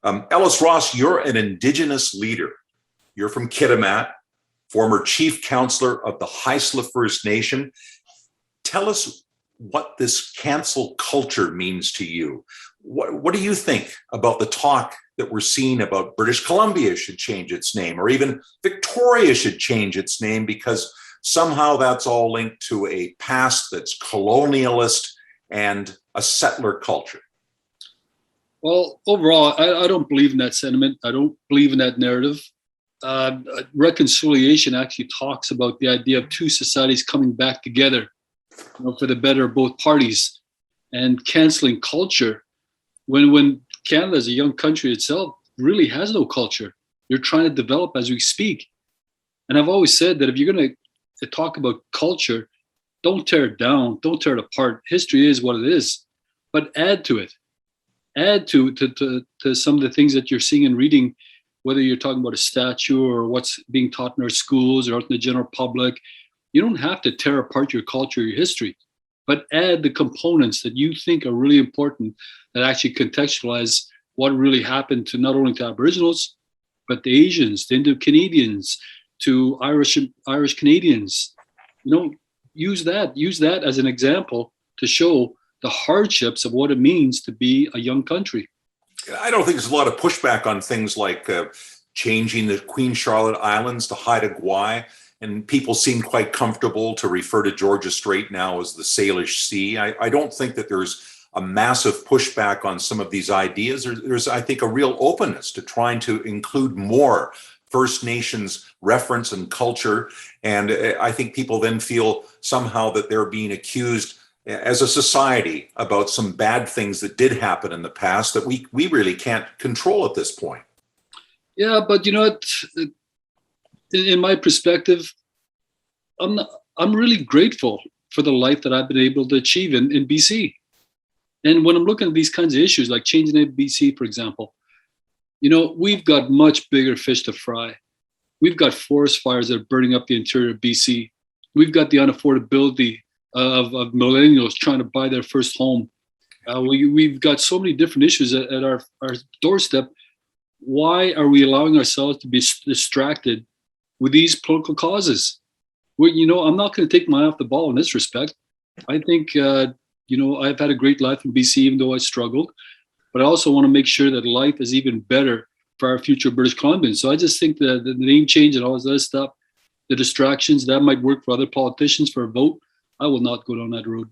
Ellis Ross, you're an Indigenous leader. You're from Kitimat, former chief counselor of the Haisla First Nation. Tell us what this cancel culture means to you. What do you think about the talk that we're seeing about British Columbia should change its name, or even Victoria should change its name because somehow that's all linked to a past that's colonialist and a settler culture? Well, overall, I don't believe in that sentiment. I don't believe in that narrative. Reconciliation actually talks about the idea of two societies coming back together, for the better of both parties. And canceling culture, when Canada as a young country itself really has no culture. You're trying to develop as we speak. And I've always said that if you're going to talk about culture, don't tear it down, don't tear it apart. History is what it is, but add to it. Add to some of the things that you're seeing and reading, whether you're talking about a statue or what's being taught in our schools or out in the general public. You don't have to tear apart your culture, your history, but add the components that you think are really important that actually contextualize what really happened to not only to Aboriginals, but the Asians, the Indo-Canadians, to Irish Canadians. Use that as an example to show the hardships of what it means to be a young country. I don't think there's a lot of pushback on things like changing the Queen Charlotte Islands to Haida Gwaii, and people seem quite comfortable to refer to Georgia Strait now as the Salish Sea. I don't think that there's a massive pushback on some of these ideas. There's, I think, a real openness to trying to include more First Nations reference and culture. And I think people then feel somehow that they're being accused as a society about some bad things that did happen in the past that we really can't control at this point. Yeah, but you know what? In my perspective, I'm really grateful for the life that I've been able to achieve in BC. And when I'm looking at these kinds of issues, like changing in BC, for example, we've got much bigger fish to fry. We've got forest fires that are burning up the interior of BC. We've got the unaffordability of millennials trying to buy their first home. We've got so many different issues at our doorstep. Why are we allowing ourselves to be distracted with these political causes? I'm not going to take my eye off the ball in this respect. I think, I've had a great life in BC, even though I struggled. But I also want to make sure that life is even better for our future British Columbians. So I just think that the name change and all this other stuff, the distractions, that might work for other politicians for a vote. I will not go down that road.